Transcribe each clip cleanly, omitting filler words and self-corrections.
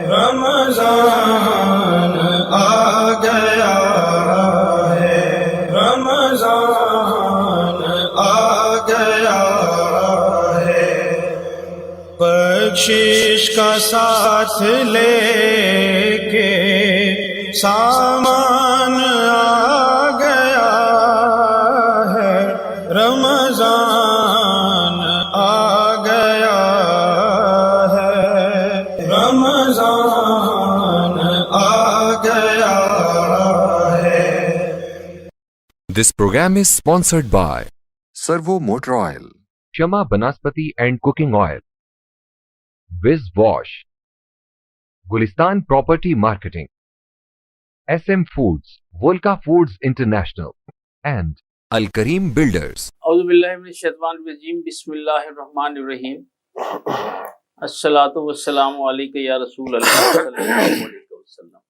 رمضان آ گیا ہے، رمضان آ گیا ہے، بخشش کا ساتھ لے کے سامان آ گیا ہے، رمضان آ گیا ہے، رمضان آ گیا ہے۔ This program is sponsored by Servo Motor Oil, Shama Banaspati and Cooking Oil, Wiz Wash, Gulistan Property Marketing, SM Foods, Volca Foods International, and Al Kareem Builders. اعوذ باللہ من الشیطان الرجیم، بسم اللہ الرحمن الرحیم۔ الصلاۃ والسلام علیک یا رسول اللہ صلی اللہ علیہ وسلم۔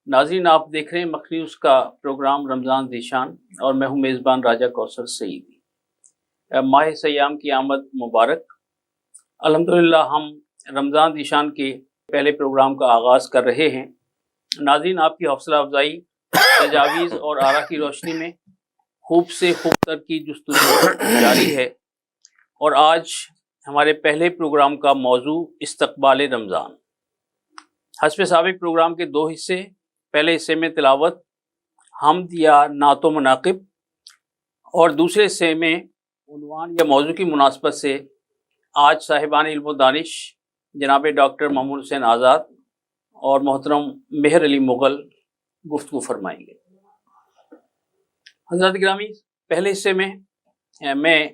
ناظرین، آپ دیکھ رہے ہیں مکھنی نیوز کا پروگرام رمضان ذیشان، اور میں ہوں میزبان راجہ کوثر سعیدی۔ ماہ سیام کی آمد مبارک۔ الحمدللہ ہم رمضان ذیشان کے پہلے پروگرام کا آغاز کر رہے ہیں۔ ناظرین، آپ کی حوصلہ افزائی، تجاویز اور آراء کی روشنی میں خوب سے خوب تر کی جستجو جاری ہے، اور آج ہمارے پہلے پروگرام کا موضوع استقبال رمضان۔ حسب سابق پروگرام کے دو حصے، پہلے حصے میں تلاوت، حمد یا نعت و مناقب، اور دوسرے حصے میں عنوان یا موضوع کی مناسبت سے آج صاحبان علم و دانش جناب ڈاکٹر محمود حسین آزاد اور محترم مہر علی مغل گفتگو فرمائیں گے۔ حضرات گرامی، پہلے حصے میں میں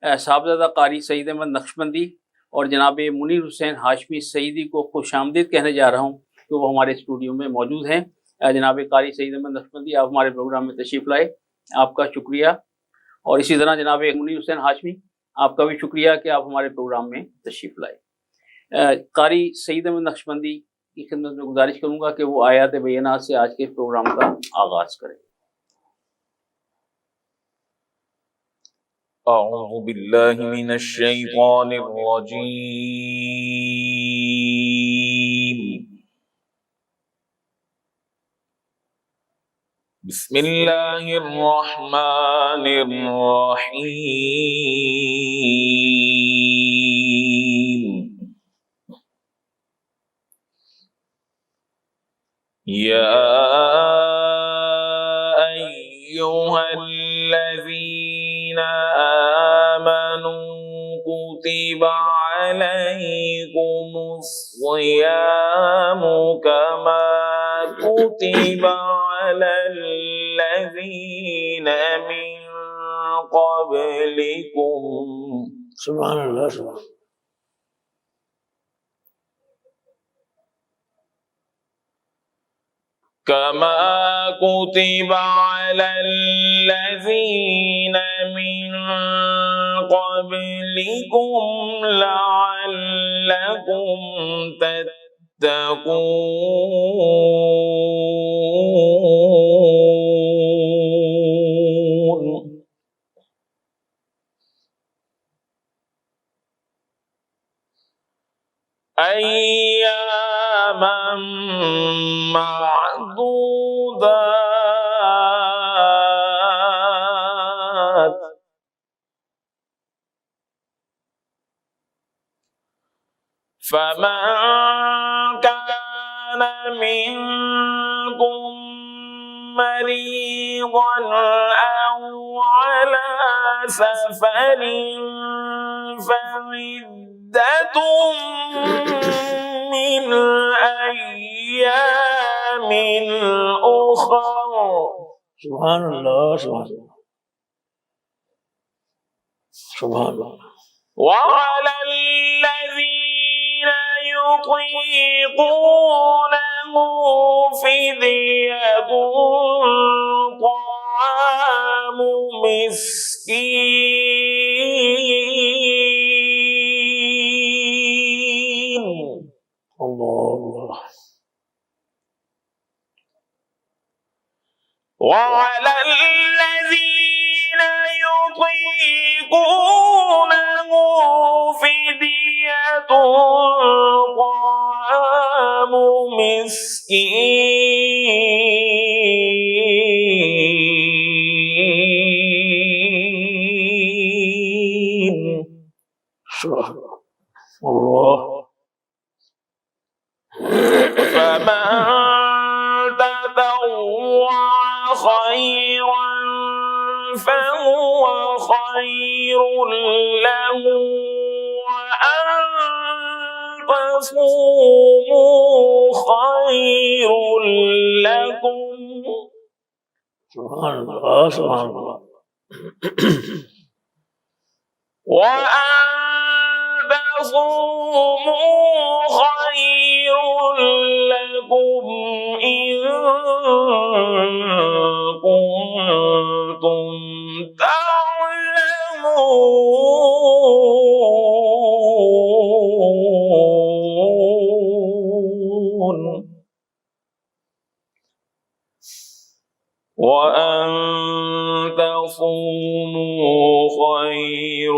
صاحبزادہ قاری سعید احمد نقشبندی اور جناب منیر حسین ہاشمی سعیدی کو خوش آمدید کہنے جا رہا ہوں کہ وہ ہمارے اسٹوڈیو میں موجود ہیں۔ جناب قاری سعید احمد نقشبندی، آپ ہمارے پروگرام میں تشریف لائے، آپ کا شکریہ، اور اسی طرح جناب منیر حسین ہاشمی، آپ کا بھی شکریہ کہ آپ ہمارے پروگرام میں تشریف لائے۔ قاری سعید احمد نقشبندی کی خدمت میں گزارش کروں گا کہ وہ آیات بینات سے آج کے پروگرام کا آغاز کریں۔ اعوذ باللہ من الشیطان الرجیم، بسم اللہ الرحمن الرحیم۔ یا ایہا الذین آمنوا کتب علیکم الصیام کما کتب علی الذین من قبلکم۔ سبحان اللہ، سبحان اللہ۔ كما كتب على الذين من قبلكم لعلكم تتقون۔ أياما معدودات، فمن كان منكم مريضا أو على سفر فعدة من أيام أخر۔ سبحان اللہ، سبحان اللہ، سبحان اللہ۔ وعلى الذين يطيقونه فدية طعام مسكين۔ اللہ۔ وعلى الذين يطيقونه طعام مسكين الله فمن تطوع خيرا فهو خير له وأن تصوموا خير لكم سبحان الله سبحان الله وأن تصوموا خير لكم إن كنتم تعلمون وأن تصوموا خير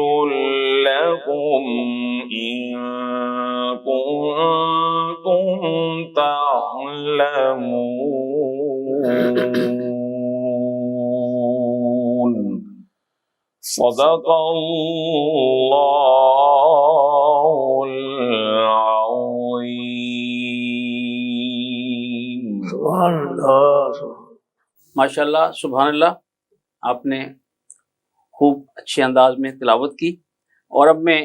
لكم إن كنتم تعلمون صدق الله العظيم سبحان الله ماشاءاللہ سبحان اللہ، آپ نے خوب اچھے انداز میں تلاوت کی، اور اب میں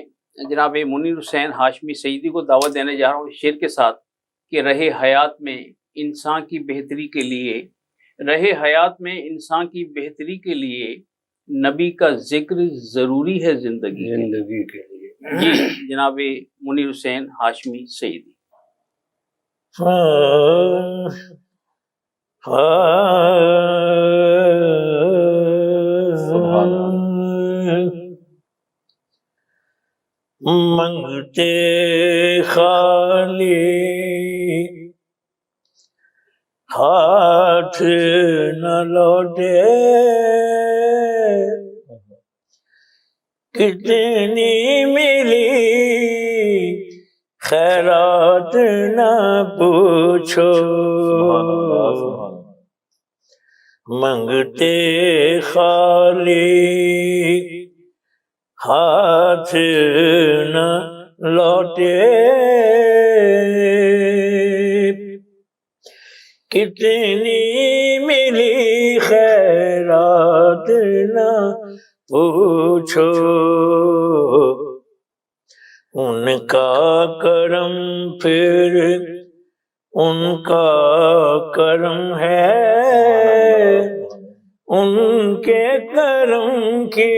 جناب منیر حسین ہاشمی سعیدی کو دعوت دینے جا رہا ہوں اس شعر کے ساتھ کہ رہے حیات میں انسان کی بہتری کے لیے، رہے حیات میں انسان کی بہتری کے لیے نبی کا ذکر ضروری ہے زندگی کے لیے۔ جی جناب منیر حسین ہاشمی سعیدی۔ منگتے خالی ہاتھ نہ لوٹے، کتنی ملی خیرات نہ پوچھو، منگتے خالی ہاتھ نہ لوٹے، کتنی ملی خیرات نہ پوچھو، ان کا کرم پھر ان کا کرم ہے، ان کے کرم کی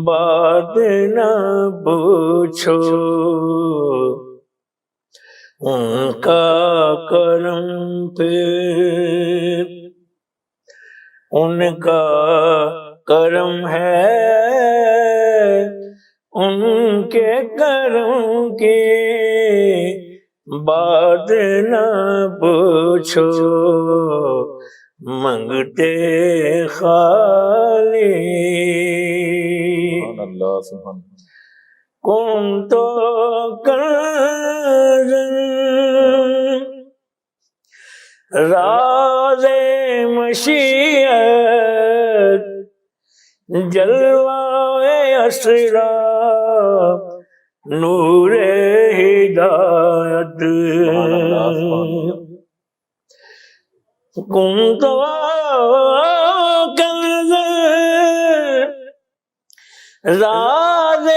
بات نہ پوچھو، ان کا کرم پھر ان کا کرم ہے، ان کے کرم کی بات نہ پوچھو، منگتے خالی کن تو کنزن راز مشیت جلوہ اسرار نور ہدایت، کن تو کنزن راز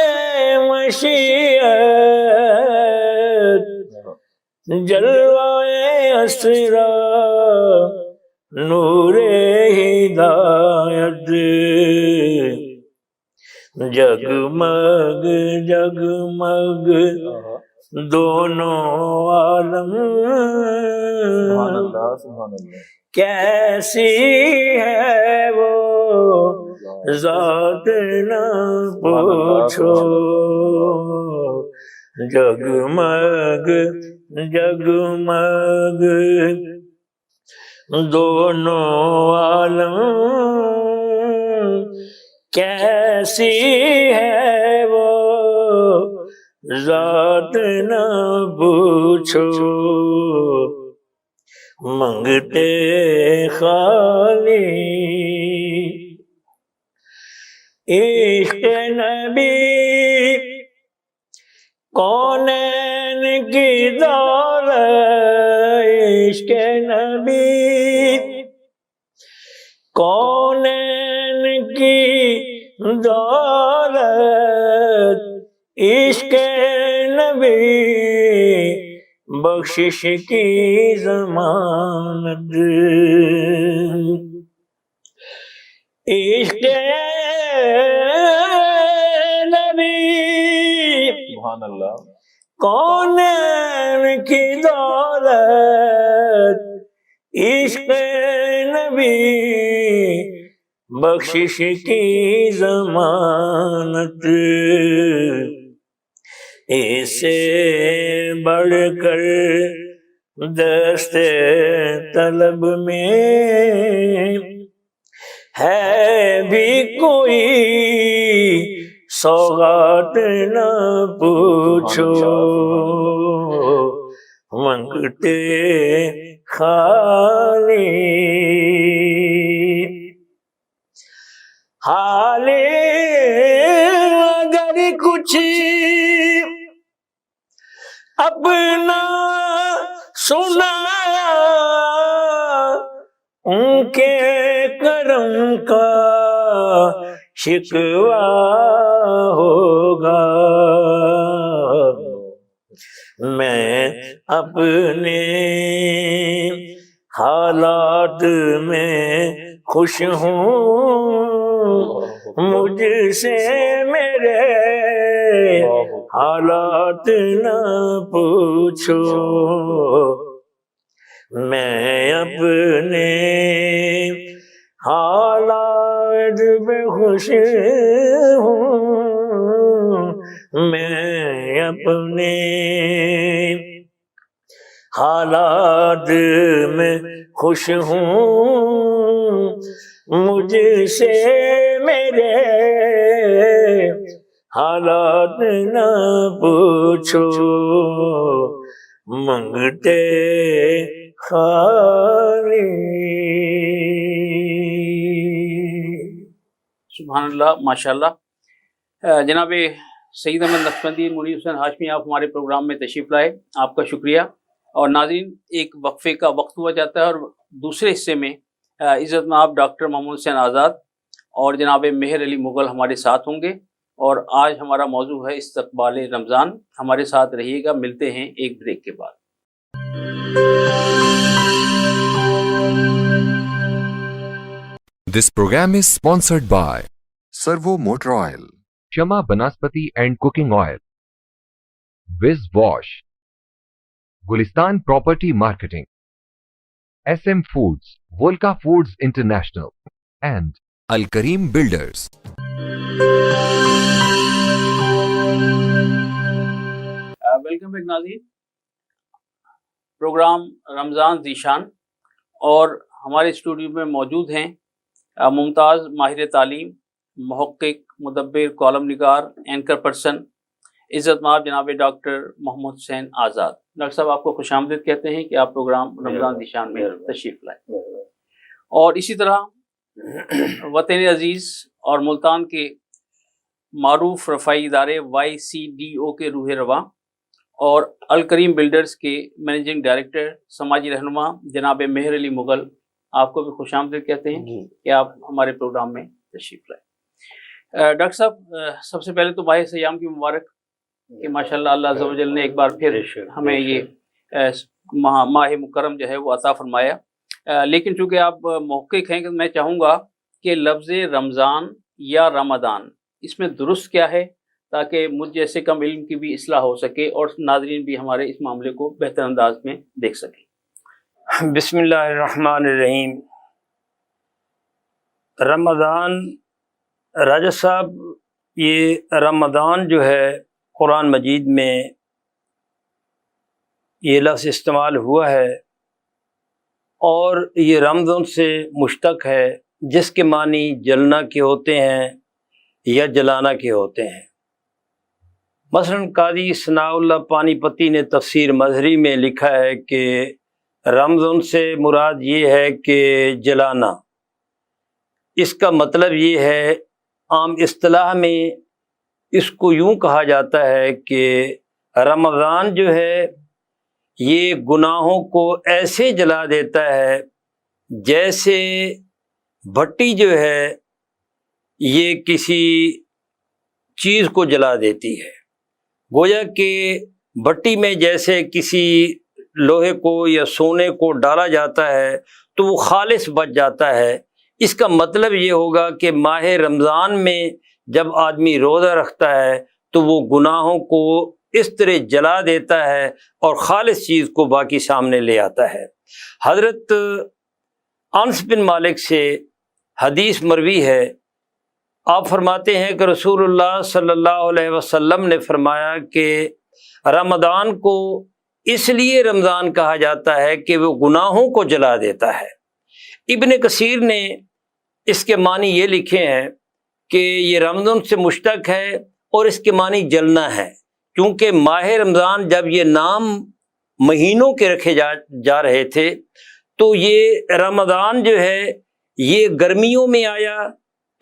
مشیت جلوہ اسرار نور ہدایت، جگمگ جگمگ دونوں عالم کیسی ہے وہ ذات نہ پوچھو، جگمگ جگمگ دونوں عالم کیسی ہے وہ ذات نہ پوچھو، منگتے خالی عشق نبی کونین کی دولت، عشق نبی کونین کی دولت، عشق نبی بخشش کی ضمانت، عشق نبی سبحان اللہ، کونین کی دولت، عشق نبی بخشش کی ضمانت، اسے بڑھ کر دست طلب میں ہے بھی کوئی سوغات نہ پوچھو، منگتے خالی حال اگر کچھ اپنا سنایا، ان کے کرم کا شکوہ ہوگا، میں اپنے حالات میں خوش ہوں، مجھ سے میرے حالات نہ پوچھو، میں اپنے حالات میں خوش ہوں، میں اپنے حالات میں خوش ہوں، مجھ سے میرے حالات نہ پوچھو، منگتے خالی۔ سبحان اللہ، ماشاء اللہ۔ جناب سعید احمد نقشبندی، منیر حسین ہاشمی، آپ ہمارے پروگرام میں تشریف لائے، آپ کا شکریہ۔ اور ناظرین، ایک وقفے کا وقت ہوا جاتا ہے، اور دوسرے حصے میں عزت مآب ڈاکٹر محمد حسین آزاد اور جناب مہر علی مغل ہمارے ساتھ ہوں گے، اور آج ہمارا موضوع ہے استقبال رمضان۔ ہمارے ساتھ رہیے گا، ملتے ہیں ایک بریک کے بعد۔ This program is sponsored by Servo Motor Oil, Shama Banaspati and Cooking Oil, Wiz Wash, Gulistan Property Marketing, SM Foods, Volca Foods International, and Al Kareem Builders. Welcome back ناظرین، پروگرام رمضان ذیشان، اور ہمارے studio میں موجود ہیں ممتاز ماہر تعلیم، محقق، مدبر، کالم نگار، اینکر پرسن، عزت مآب جناب ڈاکٹر محمد حسین آزاد۔ ڈاکٹر صاحب، آپ کو خوش آمدید کہتے ہیں کہ آپ پروگرام رمضان ذیشان میں تشریف لائیں، اور اسی طرح وطن عزیز اور ملتان کے معروف رفائی ادارے YCDO کے روح رواں اور الکریم بلڈرز کے مینیجنگ ڈائریکٹر، سماجی رہنما جناب مہر علی مغل، آپ کو بھی خوش آمدید کہتے ہیں کہ آپ ہمارے پروگرام میں تشریف لائیں۔ ڈاکٹر صاحب، سب سے پہلے تو ماہ سیام کی مبارک کہ ماشاءاللہ اللہ عز و جل نے ایک بار پھر ہمیں یہ ماہ مکرم جو ہے وہ عطا فرمایا، لیکن چونکہ آپ محقق ہیں، کہ میں چاہوں گا کہ لفظ رمضان یا رمضان اس میں درست کیا ہے، تاکہ مجھ جیسے کم علم کی بھی اصلاح ہو سکے اور ناظرین بھی ہمارے اس معاملے کو بہتر انداز میں دیکھ سکیں۔ بسم اللہ الرحمن الرحیم۔ رمضان، راجہ صاحب، یہ رمضان جو ہے قرآن مجید میں یہ لفظ استعمال ہوا ہے، اور یہ رمضان سے مشتق ہے، جس کے معنی جلنا کے ہوتے ہیں یا جلانا کے ہوتے ہیں۔ مثلاً قاضی ثناء اللہ پانی پتی نے تفسیر مظہری میں لکھا ہے کہ رمضان سے مراد یہ ہے کہ جلانا، اس کا مطلب یہ ہے عام اصطلاح میں اس کو یوں کہا جاتا ہے کہ رمضان جو ہے یہ گناہوں کو ایسے جلا دیتا ہے جیسے بھٹی جو ہے یہ کسی چیز کو جلا دیتی ہے، گویا کہ بھٹی میں جیسے کسی لوہے کو یا سونے کو ڈالا جاتا ہے تو وہ خالص بچ جاتا ہے۔ اس کا مطلب یہ ہوگا کہ ماہ رمضان میں جب آدمی روزہ رکھتا ہے تو وہ گناہوں کو اس طرح جلا دیتا ہے اور خالص چیز کو باقی سامنے لے آتا ہے۔ حضرت انس بن مالک سے حدیث مروی ہے، آپ فرماتے ہیں کہ رسول اللہ صلی اللہ علیہ وسلم نے فرمایا کہ رمضان کو اس لیے رمضان کہا جاتا ہے کہ وہ گناہوں کو جلا دیتا ہے۔ ابن کثیر نے اس کے معنی یہ لکھے ہیں کہ یہ رمضان سے مشتق ہے اور اس کے معنی جلنا ہے، کیونکہ ماہ رمضان جب یہ نام مہینوں کے رکھے جا رہے تھے تو یہ رمضان جو ہے یہ گرمیوں میں آیا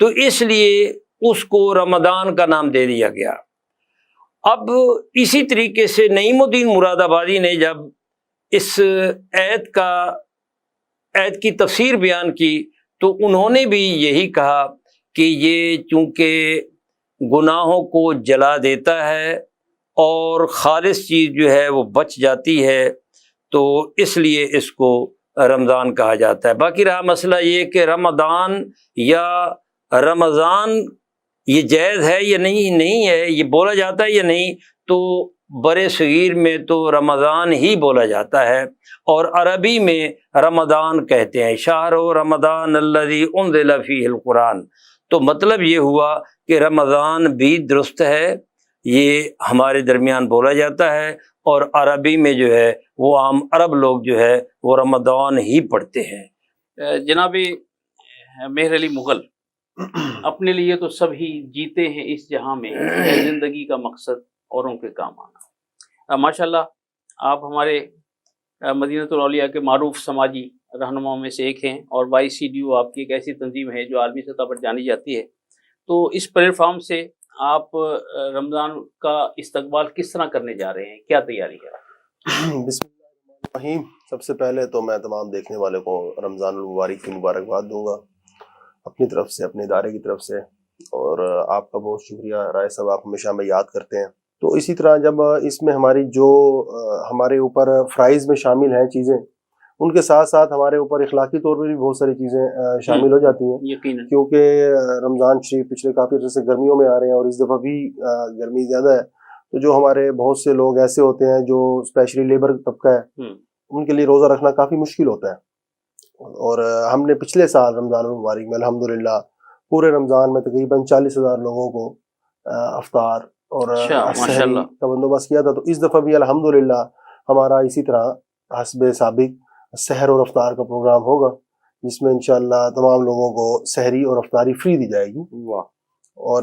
تو اس لیے اس کو رمضان کا نام دے دیا گیا۔ اب اسی طریقے سے نعیم الدین مراد آبادی نے جب اس آیت کی تفسیر بیان کی تو انہوں نے بھی یہی کہا کہ یہ چونکہ گناہوں کو جلا دیتا ہے اور خالص چیز جو ہے وہ بچ جاتی ہے تو اس لیے اس کو رمضان کہا جاتا ہے۔ باقی رہا مسئلہ یہ کہ رمضان یا رمضان یہ جائز ہے یا نہیں ہے، یہ بولا جاتا ہے یا نہیں، تو برے صغیر میں تو رمضان ہی بولا جاتا ہے اور عربی میں رمضان کہتے ہیں، شہر رمضان الذی انزل فیہ القرآن۔ تو مطلب یہ ہوا کہ رمضان بھی درست ہے، یہ ہمارے درمیان بولا جاتا ہے اور عربی میں جو ہے وہ عام عرب لوگ جو ہے وہ رمضان ہی پڑھتے ہیں۔ جناب مہر علی مغل، اپنے لیے تو سب ہی جیتے ہیں اس جہاں میں، زندگی کا مقصد اوروں کے کام آنا۔ ماشاءاللہ آپ ہمارے مدینۃ الاولیاء کے معروف سماجی رہنماؤں میں سے ایک ہیں اور YCDO آپ کی ایک ایسی تنظیم ہے جو عالمی سطح پر جانی جاتی ہے، تو اس پلیٹ فارم سے آپ رمضان کا استقبال کس طرح کرنے جا رہے ہیں، کیا تیاری ہے؟ بسم اللہ الرحمن الرحیم۔ سب سے پہلے تو میں تمام دیکھنے والے کو رمضان المبارک کی مبارکباد دوں گا اپنی طرف سے، اپنے ادارے کی طرف سے، اور آپ کا بہت شکریہ رائے صاحب، آپ ہمیشہ ہمیں یاد کرتے ہیں۔ تو اسی طرح جب اس میں ہماری جو ہمارے اوپر فرائض میں شامل ہیں چیزیں، ان کے ساتھ ساتھ ہمارے اوپر اخلاقی طور پر بھی بہت ساری چیزیں شامل ہو جاتی ہیں، یقیناً، کیونکہ رمضان شریف پچھلے کافی عرصے سے گرمیوں میں آ رہے ہیں اور اس دفعہ بھی گرمی زیادہ ہے، تو جو ہمارے بہت سے لوگ ایسے ہوتے ہیں جو اسپیشلی لیبر طبقہ ہے، ان کے لیے روزہ رکھنا کافی مشکل ہوتا ہے۔ اور ہم نے پچھلے سال رمضان المبارک میں الحمدللہ پورے رمضان میں تقریباً 40,000 لوگوں کو افطار اور سحری کا بندوبست کیا تھا، تو اس دفعہ بھی الحمدللہ ہمارا اسی طرح حسب سابق سحر اور افطار کا پروگرام ہوگا، جس میں انشاءاللہ تمام لوگوں کو سحری اور افطاری فری دی جائے گی۔ اور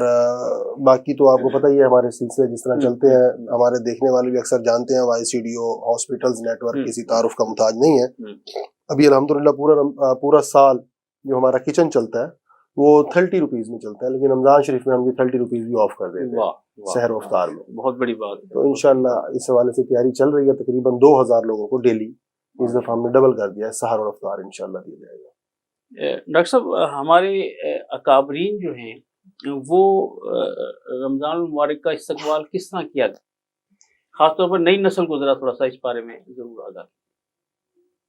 باقی تو آپ کو پتہ ہی ہے ہمارے سلسلے جس طرح چلتے ہیں، ہمارے دیکھنے والے بھی اکثر جانتے ہیں YCDO ہاسپٹلز نیٹ ورک کسی تعارف کا محتاج نہیں ہے۔ ابھی الحمدللہ پورا سال جو ہمارا کچن چلتا ہے وہ 30 روپیز میں چلتا ہے، لیکن رمضان شریف میں ہم یہ 30 روپیز بھی آف کر دیتے ہیں سحر و افطار میں۔ بہت بڑی بات ہے۔ تو انشاءاللہ اس حوالے سے تیاری چل رہی ہے، تقریباً 2,000 لوگوں کو ڈیلی اس دفعہ ہم نے ڈبل کر دیا ہے، سحر اور افطار انشاءاللہ دیا جائے گا۔ ڈاکٹر صاحب، ہمارے اکابرین جو ہیں وہ رمضان المبارک کا استقبال کس طرح کیا گیا، خاص طور پر نئی نسل کو ذرا تھوڑا سا اس بارے میں ضرور آگاہ۔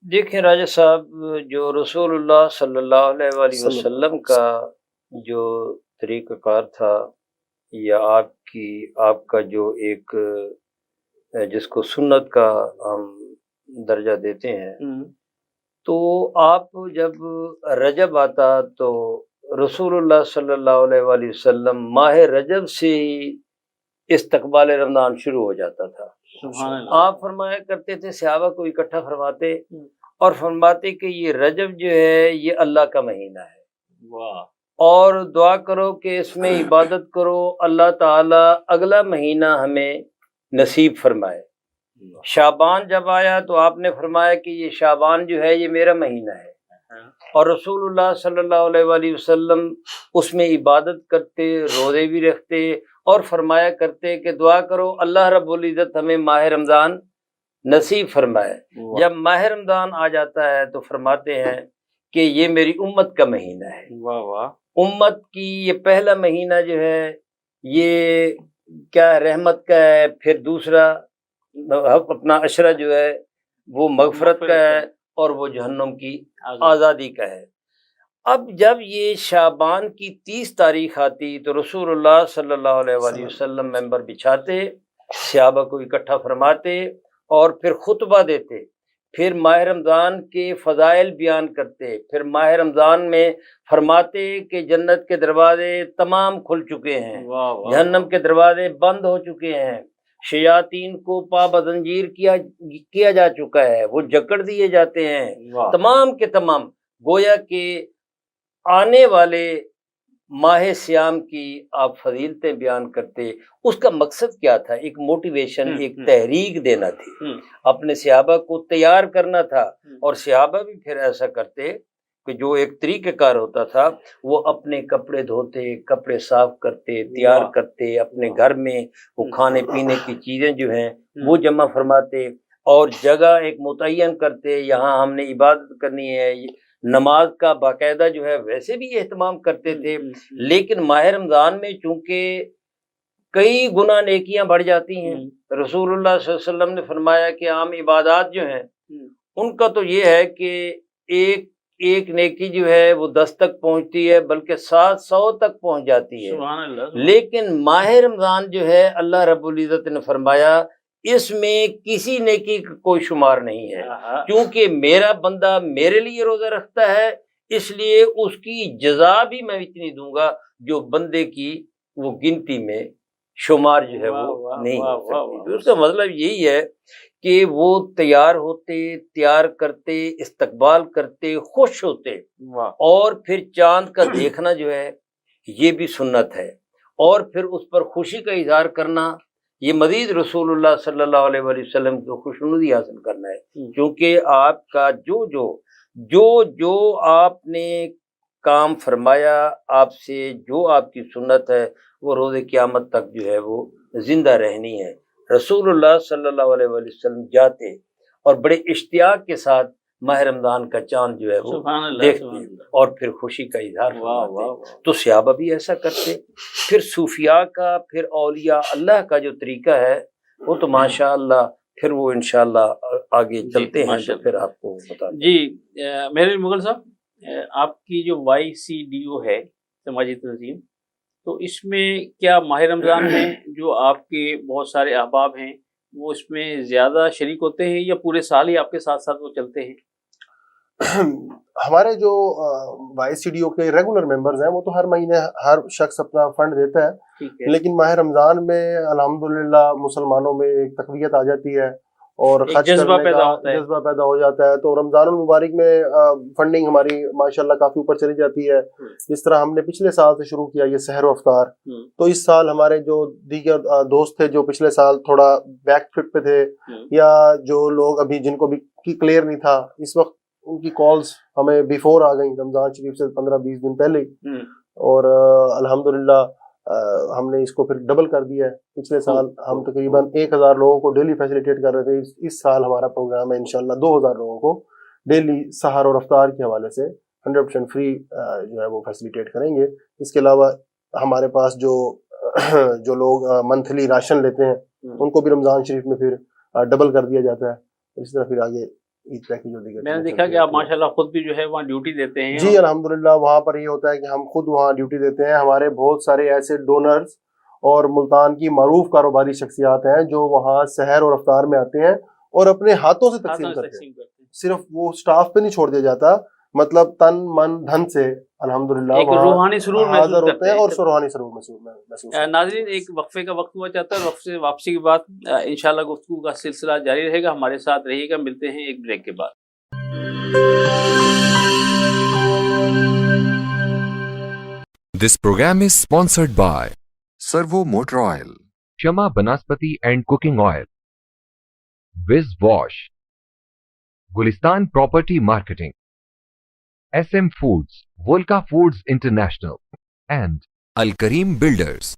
دیکھیں راجہ صاحب، جو رسول اللہ صلی اللہ علیہ وآلہ وسلم کا جو طریقہ کار تھا یا آپ کا جو ایک جس کو سنت کا ہم درجہ دیتے ہیں، تو آپ جب رجب آتا تو رسول اللہ صلی اللہ علیہ وآلہ وسلم ماہ رجب سے ہی استقبال رمضان شروع ہو جاتا تھا۔ سبحان اللہ۔ آپ فرمایا کرتے تھے، صحابہ کو اکٹھا فرماتے اور فرماتے کہ یہ رجب جو ہے یہ اللہ کا مہینہ ہے، واہ، اور دعا کرو کہ اس میں عبادت کرو، اللہ تعالیٰ اگلا مہینہ ہمیں نصیب فرمائے۔ شعبان جب آیا تو آپ نے فرمایا کہ یہ شعبان جو ہے یہ میرا مہینہ ہے، اور رسول اللہ صلی اللہ علیہ وآلہ وسلم اس میں عبادت کرتے، روزے بھی رکھتے، اور فرمایا کرتے کہ دعا کرو اللہ رب العزت ہمیں ماہ رمضان نصیب فرمائے۔ جب ماہ رمضان آ جاتا ہے تو فرماتے ہیں کہ یہ میری امت کا مہینہ ہے۔ واہ واہ، امت کی یہ پہلا مہینہ جو ہے یہ کیا رحمت کا ہے، پھر دوسرا اپنا عشرہ جو ہے وہ مغفرت کا ہے، اور وہ جہنم کی آزادی کا ہے۔ اب جب یہ شعبان کی 30 تاریخ آتی تو رسول اللہ صلی اللہ علیہ وآلہ وسلم ممبر بچھاتے، صحابہ کو اکٹھا فرماتے اور پھر خطبہ دیتے، پھر ماہ رمضان کے فضائل بیان کرتے، پھر ماہ رمضان میں فرماتے کہ جنت کے دروازے تمام کھل چکے ہیں، جہنم کے دروازے بند ہو چکے ہیں، شیاطین کو پابند کیا جا چکا ہے، وہ جکڑ دیے جاتے ہیں، تمام کے تمام، گویا کہ آنے والے ماہ سیام کی آپ فضیلتیں بیان کرتے۔ اس کا مقصد کیا تھا؟ ایک موٹیویشن، ایک تحریک دینا تھی، اپنے صحابہ کو تیار کرنا تھا، اور صحابہ بھی پھر ایسا کرتے کہ جو ایک طریقہ کار ہوتا تھا، وہ اپنے کپڑے دھوتے، کپڑے صاف کرتے، تیار کرتے، اپنے گھر میں وہ کھانے پینے کی چیزیں جو ہیں وہ جمع فرماتے، اور جگہ ایک متعین کرتے، یہاں ہم نے عبادت کرنی ہے، نماز کا باقاعدہ جو ہے ویسے بھی اہتمام کرتے تھے۔ لیکن ماہ رمضان میں چونکہ کئی گنا نیکیاں بڑھ جاتی ہیں، رسول اللہ صلی اللہ علیہ وسلم نے فرمایا کہ عام عبادات جو ہیں ان کا تو یہ ہے کہ ایک نیکی جو ہے وہ 10 تک پہنچتی ہے، بلکہ 700 تک پہنچ جاتی ہے۔ سبحان اللہ۔ لیکن ماہ رمضان جو ہے اللہ رب العزت نے فرمایا اس میں کسی نیکی کا کوئی شمار نہیں ہے، کیونکہ میرا بندہ میرے لیے روزہ رکھتا ہے، اس لیے اس کی جزا بھی میں اتنی دوں گا جو بندے کی وہ گنتی میں شمار جو ہے وہ نہیں ہو سکتی۔ اس کا مطلب یہی ہے کہ وہ تیار ہوتے، تیار کرتے، استقبال کرتے، خوش ہوتے، اور پھر چاند کا دیکھنا جو ہے یہ بھی سنت ہے، اور پھر اس پر خوشی کا اظہار کرنا یہ مزید رسول اللہ صلی اللہ علیہ وآلہ وسلم کو خوشنودی حاصل کرنا ہے، کیونکہ آپ کا جو آپ نے کام فرمایا، آپ سے جو آپ کی سنت ہے وہ روز قیامت تک جو ہے وہ زندہ رہنی ہے۔ رسول اللہ صلی اللہ علیہ وآلہ وسلم جاتے اور بڑے اشتیاق کے ساتھ ماہ رمضان کا چاند جو ہے وہ دیکھتے اور پھر خوشی کا اظہار فرماتے۔ تو صحابہ بھی ایسا کرتے۔ پھر صوفیاء کا، پھر اولیاء اللہ کا جو طریقہ ہے وہ تو ماشاء اللہ پھر وہ انشاءاللہ آگے چلتے ہیں تو پھر آپ کو بتا دیں۔ جی میرے مغل صاحب، آپ کی جو YCDO ہے سماجی تنظیم، تو اس میں کیا ماہ رمضان میں جو آپ کے بہت سارے احباب ہیں وہ اس میں زیادہ شریک ہوتے ہیں، یا پورے سال ہی آپ کے ساتھ ساتھ وہ چلتے ہیں؟ ہمارے جو YCDO کے ریگولر ممبرز ہیں وہ تو ہر مہینے ہر شخص اپنا فنڈ دیتا ہے، لیکن ماہ رمضان میں الحمدللہ مسلمانوں میں ایک تقویت آ جاتی ہے اور خرچ جذبہ کرنے کا جذبہ پیدا ہو جاتا ہے۔ تو رمضان المبارک میں فنڈنگ ہماری ماشاءاللہ کافی اوپر چلی جاتی ہے۔ جس طرح ہم نے پچھلے سال سے شروع کیا یہ سحر و افطار، تو اس سال ہمارے جو دیگر دوست تھے جو پچھلے سال تھوڑا بیک فٹ پہ تھے، یا جو لوگ ابھی جن کو بھی کلیئر نہیں تھا، اس وقت ان کی کالز ہمیں بیفور آ گئیں رمضان شریف سے 15-20 دن پہلے ہی، اور الحمدللہ ہم نے اس کو پھر ڈبل کر دیا ہے۔ پچھلے سال ہم تقریباً 1000 لوگوں کو ڈیلی فیسیلیٹیٹ کر رہے تھے، اس سال ہمارا پروگرام ہے انشاءاللہ 2000 لوگوں کو ڈیلی سحر اور افطار کے حوالے سے 100% فری جو ہے وہ فیسیلیٹیٹ کریں گے۔ اس کے علاوہ ہمارے پاس جو لوگ منتھلی راشن لیتے ہیں ان کو بھی رمضان شریف میں پھر ڈبل کر دیا جاتا ہے۔ اس طرح پھر آگے میں نے دیکھا کہ آپ ماشاءاللہ خود بھی جو ہے وہاں ڈیوٹی دیتے ہیں۔ جی الحمدللہ، وہاں پر یہ ہوتا ہے کہ ہم خود وہاں ڈیوٹی دیتے ہیں۔ ہمارے بہت سارے ایسے ڈونرز اور ملتان کی معروف کاروباری شخصیات ہیں جو وہاں سحر اور افطار میں آتے ہیں اور اپنے ہاتھوں سے تقسیم کرتے ہیں۔ صرف وہ سٹاف پہ نہیں چھوڑ دیا جاتا، مطلب تن من دھن سے الحمدللہ ایک روحانی سرور حاضر ہوتے ہیں اور روحانی سرور محسوس۔ ناظرین، ایک وقفے کا وقت ہوا چاہتا ہے، وقفے سے واپسی کے بعد انشاءاللہ گفتگو کا سلسلہ جاری رہے گا۔ ہمارے ساتھ رہیے گا، ملتے ہیں ایک بریک کے بعد۔ This program is sponsored by Servo Motor Oil, Shama Banaspati and Cooking Oil, Viz Wash, Gulistan Property Marketing, SM Foods, Volca Foods International, and Al Kareem Builders.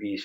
20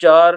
4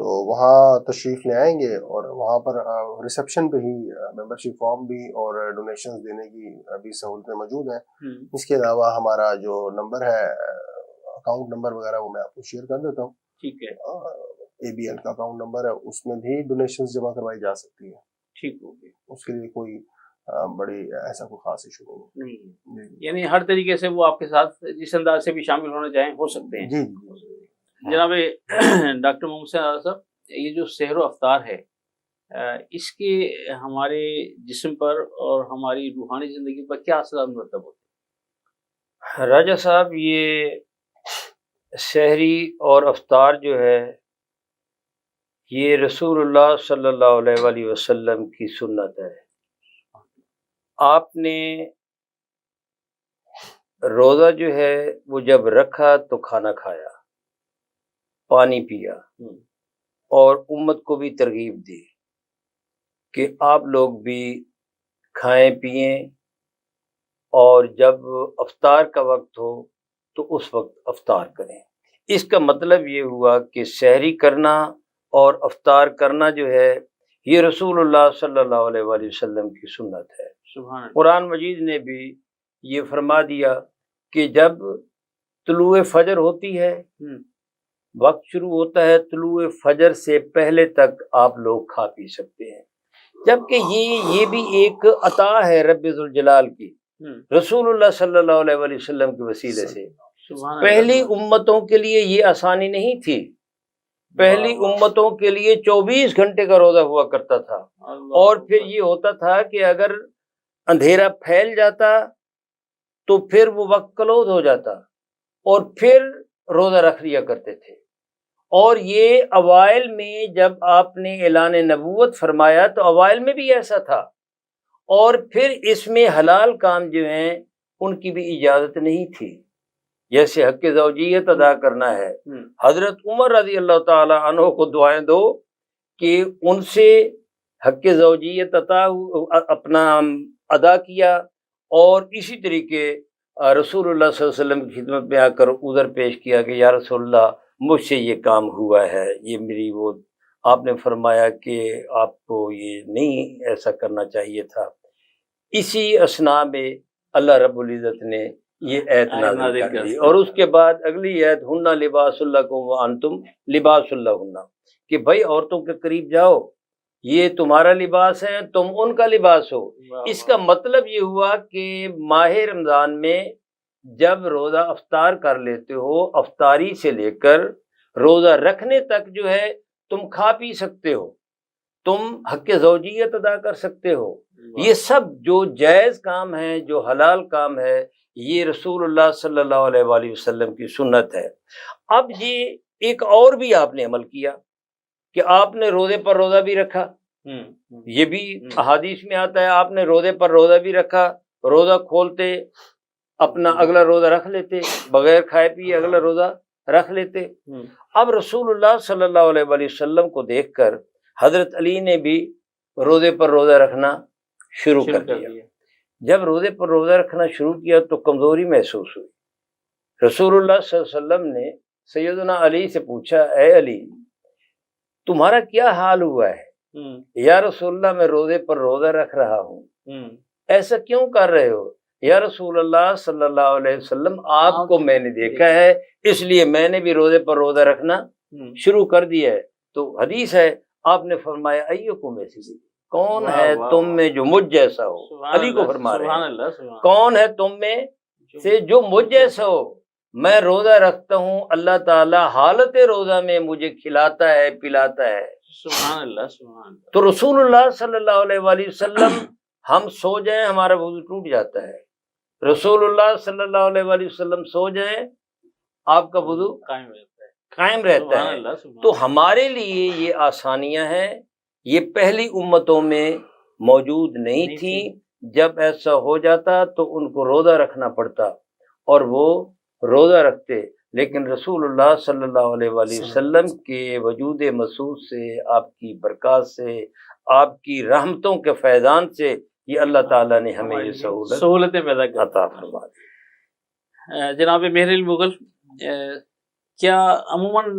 تو وہاں تشریف لے آئیں گے اور وہاں پر ریسیپشن پہ ہی ممبرشپ فارم بھی اور ڈونیشنز دینے کی بھی سہولتیں موجود ہیں. اس کے علاوہ ہمارا جو نمبر ہے اکاؤنٹ نمبر وغیرہ وہ میں آپ کو شیئر کر دیتا ہوں. ٹھیک ہے. ABL کا اکاؤنٹ نمبر ہے, اس میں بھی ڈونیشنز جمع کروائی جا سکتی ہے. ٹھیک ہو گیا. اس کے لیے کوئی بڑی ایسا کوئی خاص ایشو نہیں ہے. یعنی ہر طریقے سے وہ آپ کے ساتھ جس انداز سے بھی شامل ہونا چاہیں ہو سکتے ہیں. جی. جناب ڈاکٹر محمد صاحب, یہ جو سحر و افطار ہے اس کے ہمارے جسم پر اور ہماری روحانی زندگی پر کیا اثرات مرتب ہوتے ہیں؟ راجہ صاحب, یہ سحری اور افطار جو ہے یہ رسول اللہ صلی اللہ علیہ وآلہ وسلم کی سنت ہے. آپ نے روزہ جو ہے وہ جب رکھا تو کھانا کھایا, پانی پیا اور امت کو بھی ترغیب دی کہ آپ لوگ بھی کھائیں پئیں, اور جب افطار کا وقت ہو تو اس وقت افطار کریں. اس کا مطلب یہ ہوا کہ سحری کرنا اور افطار کرنا جو ہے یہ رسول اللہ صلی اللہ علیہ وآلہ وسلم کی سنت ہے. قرآن مجید نے بھی یہ فرما دیا کہ جب طلوع فجر ہوتی ہے, وقت شروع ہوتا ہے, طلوع فجر سے پہلے تک آپ لوگ کھا پی سکتے ہیں. جبکہ یہ بھی ایک عطا ہے رب ذوالجلال کی, رسول اللہ صلی اللہ علیہ وآلہ وسلم کے وسیلے سے. پہلی امتوں کے لیے یہ آسانی نہیں تھی. پہلی امتوں کے لیے 24 گھنٹے کا روزہ ہوا کرتا تھا, اور پھر یہ ہوتا تھا کہ اگر اندھیرا پھیل جاتا تو پھر وہ وقت کلوز ہو جاتا اور پھر روزہ رکھ لیا کرتے تھے. اور یہ اوائل میں جب آپ نے اعلان نبوت فرمایا تو اوائل میں بھی ایسا تھا, اور پھر اس میں حلال کام جو ہیں ان کی بھی اجازت نہیں تھی. جیسے حق زوجیت ادا کرنا ہے, حضرت عمر رضی اللہ تعالی عنہ کو دعائیں دو کہ ان سے حق زوجیت اپنا ادا کیا, اور اسی طریقے رسول اللہ صلی اللہ علیہ وسلم کی خدمت میں آ کر عذر پیش کیا کہ یا رسول اللہ مجھ سے یہ کام ہوا ہے, یہ میری وہ. آپ نے فرمایا کہ آپ کو یہ نہیں ایسا کرنا چاہیے تھا. اسی اثناء میں اللہ رب العزت نے یہ ایت نازل کر دی, اور اس کے بعد اگلی ایت ہن لباس لکم وانتم لباس لہن, کہ بھائی عورتوں کے قریب جاؤ, یہ تمہارا لباس ہے, تم ان کا لباس ہو. اس کا مطلب یہ ہوا کہ ماہ رمضان میں جب روزہ افطار کر لیتے ہو, افطاری سے لے کر روزہ رکھنے تک جو ہے تم کھا پی سکتے ہو, تم حق زوجیت ادا کر سکتے ہو. یہ سب جو جائز کام ہے, جو حلال کام ہے, یہ رسول اللہ صلی اللہ علیہ وآلہ وسلم کی سنت ہے. اب یہ ایک اور بھی آپ نے عمل کیا کہ آپ نے روزے پر روزہ بھی رکھا. یہ بھی احادیث میں آتا ہے, آپ نے روزے پر روزہ بھی رکھا, روزہ کھولتے اپنا اگلا روزہ رکھ لیتے, بغیر کھائے پیے اگلا روزہ رکھ لیتے. اب رسول اللہ صلی اللہ علیہ وآلہ وسلم کو دیکھ کر حضرت علی نے بھی روزے پر روزہ رکھنا شروع کر دیا. جب روزے پر روزہ رکھنا شروع کیا تو کمزوری محسوس ہوئی. رسول اللہ صلی اللہ علیہ وسلم نے سیدنا علی سے پوچھا, اے علی تمہارا کیا حال ہوا ہے؟ یا رسول اللہ میں روزے پر روزہ رکھ رہا ہوں, ایسا کیوں کر رہے ہو؟ یا رسول اللہ صلی اللہ علیہ وسلم آپ کو میں نے دیکھا ہے اس لیے میں نے بھی روزے پر روزہ رکھنا شروع کر دیا ہے. تو حدیث ہے, آپ نے فرمایا ایکم ایسی, کون ہے تم میں جو مجھ جیسا ہو؟ علی کو فرما رہے ہیں کون ہے تم میں سے جو مجھ جیسا ہو؟ میں روزہ رکھتا ہوں, اللہ تعالیٰ حالت روزہ میں مجھے کھلاتا ہے پلاتا ہے. سبحان اللہ سبحان اللہ. تو رسول اللہ صلی اللہ علیہ وآلہ وسلم ہم سو جائیں ہمارا وضو ٹوٹ جاتا ہے, رسول اللہ صلی اللہ علیہ وآلہ وسلم سو جائیں آپ کا وضو قائم رہتا ہے. تو ہمارے لیے یہ آسانیاں ہیں, یہ پہلی امتوں میں موجود نہیں تھی. جب ایسا ہو جاتا تو ان کو روزہ رکھنا پڑتا اور وہ روزہ رکھتے, لیکن رسول اللہ صلی اللہ علیہ وآلہ وسلم کے وجود مسعود سے, آپ کی برکات سے, آپ کی رحمتوں کے فیضان سے یہ اللہ تعالیٰ نے ہمیں یہ سہولتیں پیدا عطا فرما دی. جناب مہر المغل, کیا عموماً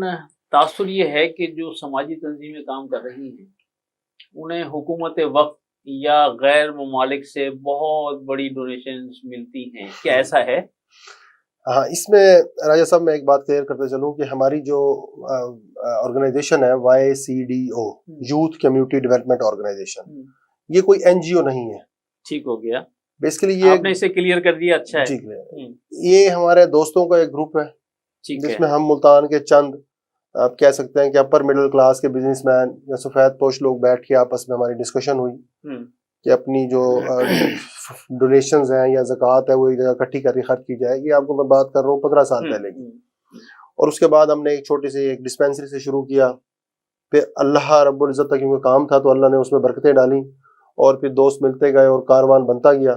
تاثر یہ ہے کہ جو سماجی تنظیمیں کام کر رہی ہیں انہیں حکومت وقت یا غیر ممالک سے بہت بڑی ڈونیشنز ملتی ہیں، کیا ایسا ہے؟ ہاں، اس میں راجہ صاحب میں ایک بات کلیئر کرتے چلوں کہ ہماری جو آرگنائزیشن ہے YCDO، youth community development organization, یہ کوئی NGO نہیں ہے. ٹھیک ہو گیا، بیسیکلی یہ آپ نے اسے کلیئر کر دیا، اچھا ہے. یہ ہمارے دوستوں کا ایک گروپ ہے جس میں ہم ملتان کے چند آپ کہہ سکتے ہیں کہ اپر مڈل کلاس کے بزنس مین یا سفید پوش لوگ بیٹھ کے آپس میں ہماری ڈسکشن ہوئی کہ اپنی جو ڈونیشنز ہیں یا زکوٰۃ ہے وہ ایک جگہ اکٹھی کر کے خرچ کی جائے. یہ آپ کو میں بات کر رہا ہوں 15 سال پہلے کی. اور اس کے بعد ہم نے ایک چھوٹی سی ایک ڈسپینسری سے شروع کیا. پھر اللہ رب العزت کا کیونکہ کام تھا تو اللہ نے اس میں برکتیں ڈالیں اور پھر دوست ملتے گئے اور کاروان بنتا گیا.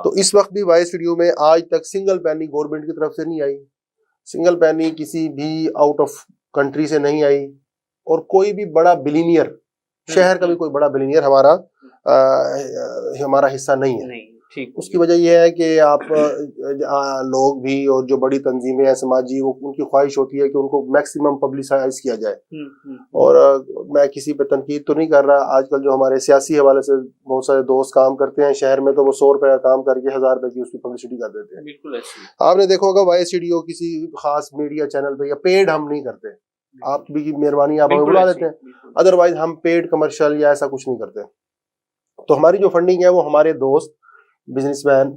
تو اس وقت بھی YCDO میں آج تک سنگل پینی گورنمنٹ کی طرف سے نہیں آئی، سنگل پینی کسی بھی آؤٹ آف کنٹری سے نہیں آئی، اور کوئی بھی بڑا بلینئر شہر کا بھی کوئی بڑا بلینئر ہمارا حصہ نہیں ہے. اس کی وجہ یہ ہے کہ آپ لوگ بھی اور جو بڑی تنظیمیں ہیں سماجی، وہ ان کی خواہش ہوتی ہے کہ ان کو میکسیمم پبلسائز کیا جائے. اور میں کسی پہ تنقید تو نہیں کر رہا، آج کل جو ہمارے سیاسی حوالے سے بہت سارے دوست کام کرتے ہیں شہر میں تو وہ 100 روپے کا کام کر کے 1000 روپے کی اس کی پبلسٹی کر دیتے ہیں. بالکل آپ نے دیکھا ہوگا YCDO کسی خاص میڈیا چینل پہ یا پیڈ ہم نہیں کرتے، آپ بھی مہربانی آپ ہمیں بلا دیتے ہیں، ادروائز ہم پیڈ کمرشل یا ایسا کچھ نہیں کرتے. تو ہماری جو فنڈنگ ہے وہ ہمارے دوست بزنس مین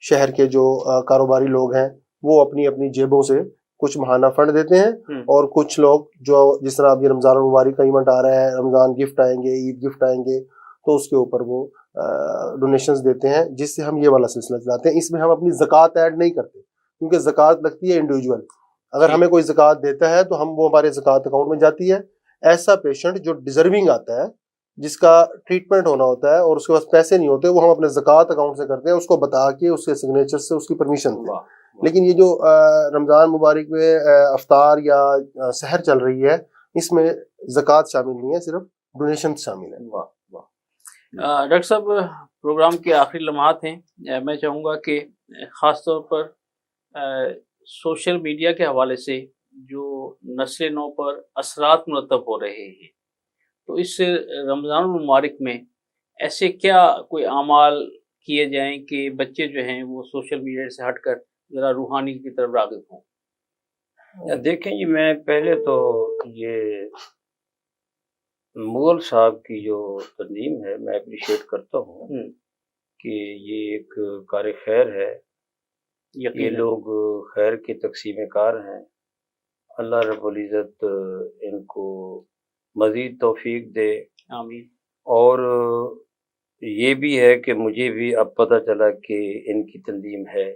شہر کے جو کاروباری لوگ ہیں وہ اپنی اپنی جیبوں سے کچھ ماہانہ فنڈ دیتے ہیں، اور کچھ لوگ جو جس طرح اب یہ رمضان المبارک کا ایونٹ آ رہا ہے، رمضان گفٹ آئیں گے، عید گفٹ آئیں گے، تو اس کے اوپر وہ ڈونیشنز دیتے ہیں جس سے ہم یہ والا سلسلہ چلاتے ہیں. اس میں ہم اپنی زکوٰۃ ایڈ نہیں کرتے کیونکہ زکوٰۃ لگتی ہے انڈیویجول. اگر ہمیں کوئی زکوٰۃ دیتا ہے تو ہم وہ ہمارے زکوٰۃ اکاؤنٹ میں جاتی ہے. ایسا پیشنٹ جو ڈیزرونگ آتا ہے، جس کا ٹریٹمنٹ ہونا ہوتا ہے اور اس کے پاس پیسے نہیں ہوتے، وہ ہم اپنے زکوٰۃ اکاؤنٹ سے کرتے ہیں، اس کو بتا کے اس کے سگنیچر سے اس کی پرمیشن سے. لیکن یہ جو رمضان مبارک میں افطار یا سحر چل رہی ہے، اس میں زکوٰۃ شامل نہیں ہے، صرف ڈونیشن شامل ہے. ڈاکٹر صاحب، پروگرام کے آخری لمحات ہیں، میں چاہوں گا کہ خاص طور پر سوشل میڈیا کے حوالے سے جو نسل نو پر اثرات مرتب ہو رہے ہیں، تو اس رمضان المبارک میں ایسے کیا کوئی اعمال کیے جائیں کہ بچے جو ہیں وہ سوشل میڈیا سے ہٹ کر ذرا روحانی کی طرف راغب ہوں؟ دیکھیں جی، میں پہلے تو یہ مغل صاحب کی جو تنظیم ہے میں اپریشیٹ کرتا ہوں کہ یہ ایک کار خیر ہے. یہ لوگ خیر کے تقسیم کار ہیں. اللہ رب العزت ان کو مزید توفیق دے، آمین. اور یہ بھی ہے کہ مجھے بھی اب پتہ چلا کہ ان کی تنظیم ہے.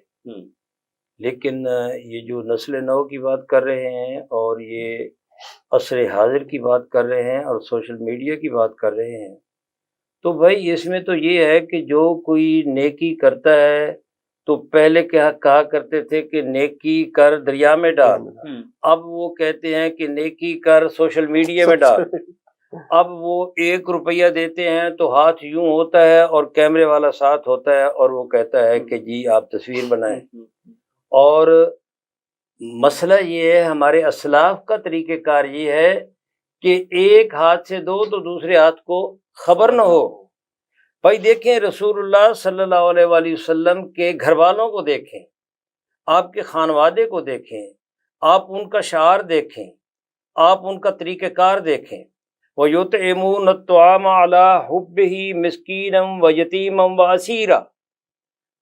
لیکن یہ جو نسل نو کی بات کر رہے ہیں اور یہ عصر حاضر کی بات کر رہے ہیں اور سوشل میڈیا کی بات کر رہے ہیں، تو بھائی اس میں تو یہ ہے کہ جو کوئی نیکی کرتا ہے تو پہلے کہا کرتے تھے کہ نیکی کر دریا میں ڈال، اب وہ کہتے ہیں کہ نیکی کر سوشل میڈیا میں ڈال. اب وہ 1 روپیہ دیتے ہیں تو ہاتھ یوں ہوتا ہے اور کیمرے والا ساتھ ہوتا ہے اور وہ کہتا ہے کہ جی آپ تصویر بنائیں. اور مسئلہ یہ ہے، ہمارے اسلاف کا طریقہ کار یہ ہے کہ ایک ہاتھ سے دو تو دوسرے ہاتھ کو خبر نہ ہو. بھائی دیکھیں رسول اللہ صلی اللہ علیہ وآلہ وسلم کے گھر والوں کو دیکھیں، آپ کے خانوادے کو دیکھیں، آپ ان کا شعار دیکھیں، آپ ان کا طریقہ کار دیکھیں. وَيُطْعِمُونَ الطَّعَامَ عَلَىٰ حُبِّهِ مِسْكِينًا وَيَتِيمًا وَأَسِيرًا.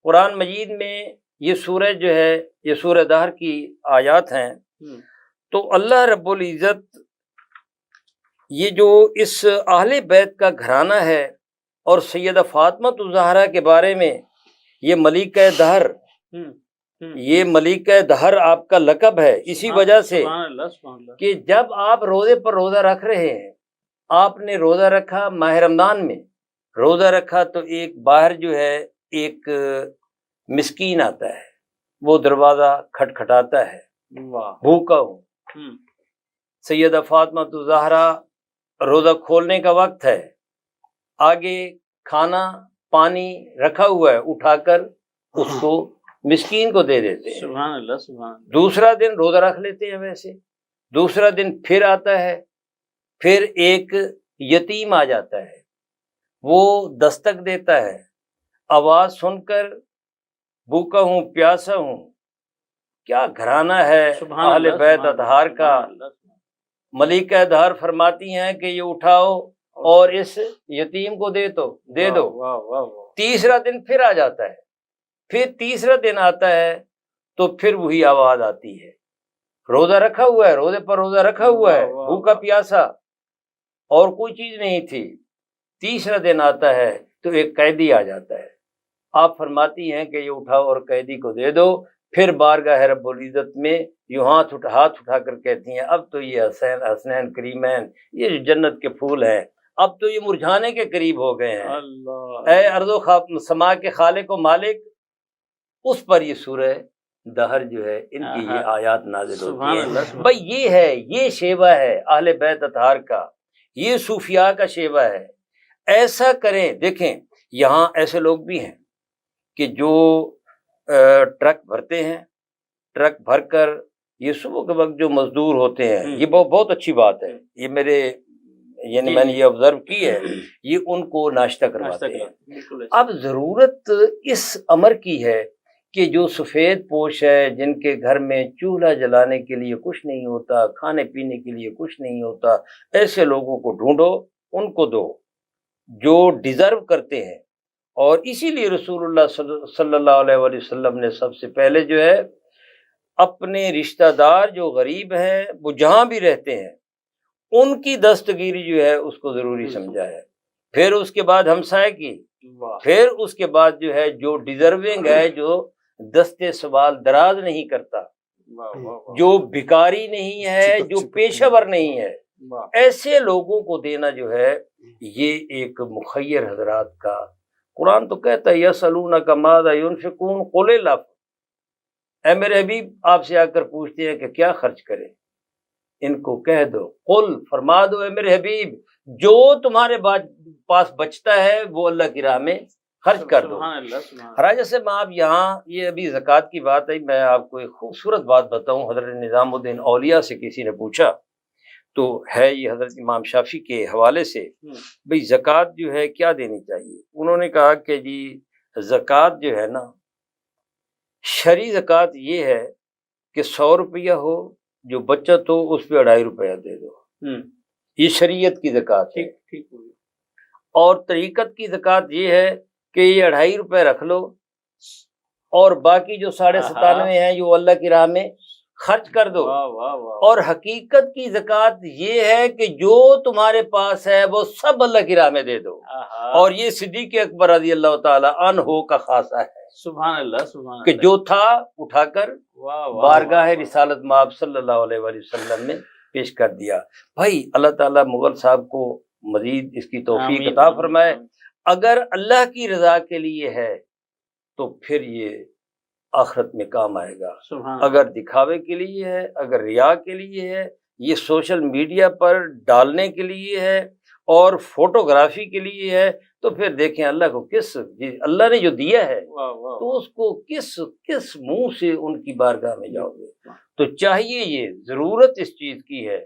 قرآن مجید میں یہ سورہ جو ہے، یہ سورہ دہر کی آیات ہیں. تو اللہ رب العزت یہ جو اس اہل بیت کا گھرانہ ہے اور سیدہ فاطمہ الزہرا کے بارے میں یہ ملکہ دہر، یہ ملکہ دہر آپ کا لقب ہے اسی وجہ سے کہ جب آپ روزے پر روزہ رکھ رہے ہیں، آپ نے روزہ رکھا ماہ رمضان میں، روزہ رکھا تو ایک باہر جو ہے ایک مسکین آتا ہے، وہ دروازہ کھٹکھٹاتا ہے، بھوکا ہوں. سیدہ فاطمہ الزہرا روزہ کھولنے کا وقت ہے، آگے کھانا پانی رکھا ہوا ہے، اٹھا کر اس کو مسکین کو دے دیتے ہیں. سبحان اللہ، سبحان اللہ. دوسرا دن روزہ رکھ لیتے ہیں ویسے، دوسرا دن پھر آتا ہے، پھر ایک یتیم آ جاتا ہے، وہ دستک دیتا ہے، آواز سن کر بھوکا ہوں پیاسا ہوں، کیا گھرانہ ہے اہل بیت اطہار کا۔ ملکہ ادھار فرماتی ہیں کہ یہ اٹھاؤ اور اس یتیم کو دے دو۔ تیسرا دن پھر آ جاتا ہے، پھر تیسرا دن آتا ہے تو پھر وہی آواز آتی ہے، روزہ رکھا ہوا ہے، روزے پر روزہ رکھا ہوا ہے، بھوکا پیاسا، اور کوئی چیز نہیں تھی۔ تیسرا دن آتا ہے تو ایک قیدی آ جاتا ہے، آپ فرماتی ہیں کہ یہ اٹھاؤ اور قیدی کو دے دو۔ پھر بارگاہ رب العزت میں یوں ہاتھ اٹھا کر کہتی ہیں اب تو یہ حسنین کریمین، یہ جو جنت کے پھول ہیں اب تو یہ مرجھانے کے قریب ہو گئے ہیں۔ اے ارض و سما کے خالق و مالک، اس پر یہ سورہ دہر جو ہے ان کی یہ آیات نازل ہوتی ہیں۔ بھائی یہ ہے، یہ شیوہ ہے اہل بیت اطہار کا، یہ صوفیاء کا شیوہ ہے۔ ایسا کریں، دیکھیں یہاں ایسے لوگ بھی ہیں کہ جو ٹرک بھرتے ہیں، ٹرک بھر کر یہ صبح کے وقت جو مزدور ہوتے ہیں، یہ بہت اچھی بات ہے، یہ میرے یعنی میں نے یہ آبزرو کی ہے، یہ ان کو ناشتہ کرواتے ہیں۔ اب ضرورت اس امر کی ہے کہ جو سفید پوش ہے، جن کے گھر میں چولہا جلانے کے لیے کچھ نہیں ہوتا، کھانے پینے کے لیے کچھ نہیں ہوتا، ایسے لوگوں کو ڈھونڈو، ان کو دو جو ڈیزرو کرتے ہیں۔ اور اسی لیے رسول اللہ صلی اللہ علیہ وآلہ وسلم نے سب سے پہلے جو ہے اپنے رشتہ دار جو غریب ہیں، وہ جہاں بھی رہتے ہیں، ان کی دستگیری جو ہے اس کو ضروری سمجھا ہے، پھر اس کے بعد ہمسائے کی، پھر اس کے بعد جو ہے جو ڈیزرونگ ہے، جو دستے سوال دراز نہیں کرتا، جو بھکاری نہیں ہے، جو پیشہ ور نہیں ہے، ایسے لوگوں کو دینا جو ہے یہ ایک مخیر حضرات کا۔ قرآن تو کہتا ہے یسألونک ماذا ينفقون قل العفو، اے میرے حبیب آپ سے آ کر پوچھتے ہیں کہ کیا خرچ کریں، ان کو کہہ دو، قل فرما دو اے میرے حبیب جو تمہارے پاس بچتا ہے وہ اللہ کی راہ میں خرچ کر دو۔ راجہ صاحب آپ یہاں یہ ابھی زکوٰۃ کی بات ہے، میں آپ کو ایک خوبصورت بات بتاؤں۔ حضرت نظام الدین اولیاء سے کسی نے پوچھا تو ہے یہ حضرت امام شافعی کے حوالے سے، بھئی زکوٰۃ جو ہے کیا دینی چاہیے؟ انہوں نے کہا کہ جی زکوٰۃ جو ہے نا، شرعی زکوٰۃ یہ ہے کہ 100 روپیہ ہو، جو بچت ہو اس پہ 2.5 روپیہ دے دو، یہ شریعت کی زکوٰۃ ہے۔ اور طریقت کی زکوٰۃ یہ ہے کہ یہ 2.5 روپے رکھ لو اور باقی جو 97.5 ہیں جو اللہ کی راہ میں خرچ کر دو۔ اور حقیقت کی زکوٰۃ یہ ہے کہ جو تمہارے پاس ہے وہ سب اللہ کی راہ میں دے دو، اور یہ صدیق اکبر رضی اللہ تعالی عنہ کا خاصہ ہے، سبحان اللہ، سبحان اللہ، کہ جو تھا اٹھا کر بارگاہ رسالت مآب صلی اللہ علیہ وآلہ وسلم میں پیش کر دیا۔ بھائی اللہ تعالیٰ مغل صاحب کو مزید اس کی توفیق عطا فرمائے۔ اگر اللہ کی رضا کے لیے ہے تو پھر یہ آخرت میں کام آئے گا، اگر دکھاوے کے لیے ہے، اگر ریا کے لیے ہے، یہ سوشل میڈیا پر ڈالنے کے لیے ہے اور فوٹوگرافی کے لیے ہے، تو پھر دیکھیں اللہ کو اللہ نے جو دیا ہے تو اس کو کس منہ سے ان کی بارگاہ میں جاؤ گے؟ تو چاہیے یہ ضرورت اس چیز کی ہے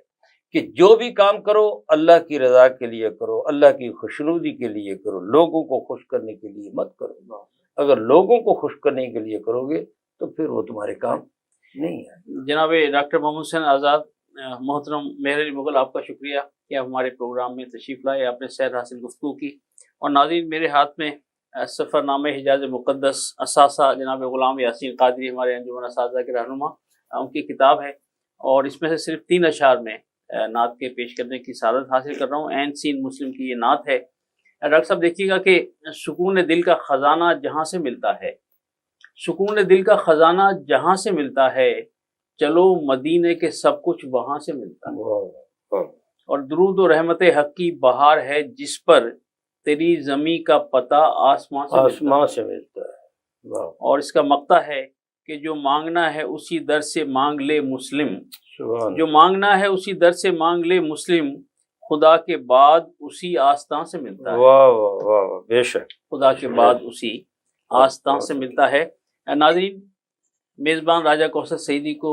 کہ جو بھی کام کرو اللہ کی رضا کے لیے کرو، اللہ کی خوشنودی کے لیے کرو، لوگوں کو خوش کرنے کے لیے مت کرو۔ اگر لوگوں کو خوش کرنے کے لیے کرو گے تو پھر وہ تمہارے کام نہیں ہے۔ جناب ڈاکٹر محمد حسین آزاد، محترم مہر علی مغل، آپ کا شکریہ کہ آپ ہمارے پروگرام میں تشریف لائے، آپ نے سیر حاصل گفتگو کی۔ اور ناظرین، میرے ہاتھ میں سفر نامہ حجاز مقدس اثاثہ جناب غلام یاسین قادری، ہمارے انجمن اساتذہ کے رہنما، ان کی کتاب ہے، اور اس میں سے صرف 3 اشعار میں نعت کے پیش کرنے کی سعادت حاصل کر رہا ہوں۔ عین سین مسلم کی یہ نعت ہے۔ ڈاکٹر صاحب دیکھیے گا کہ سکون دل کا خزانہ جہاں سے ملتا ہے، سکون دل کا خزانہ جہاں سے ملتا ہے، چلو مدینے کے سب کچھ وہاں سے ملتا ہے۔ اور درود و رحمت حق کی بہار ہے جس پر تیری زمیں کا پتہ آسمان سے ملتا ہے۔ اور اس کا مقطع ہے کہ جو مانگنا ہے اسی در سے مانگ لے مسلم، جو مانگنا ہے اسی در سے مانگ لے مسلم، خدا کے بعد اسی آستان سے ملتا ہے۔ واہ واہ واہ، بے شک خدا کے بعد اسی آستان سے ملتا ہے۔ ناظرین، میزبان راجہ کوثر سعیدی کو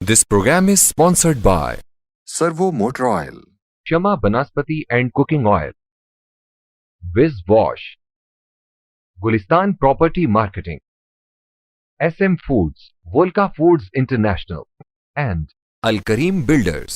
This program is sponsored by Servo Motor Oil, Shama Banaspati and Cooking Oil, Viz Wash, Gulistan Property Marketing, SM Foods, Volca Foods International, and Al Kareem Builders.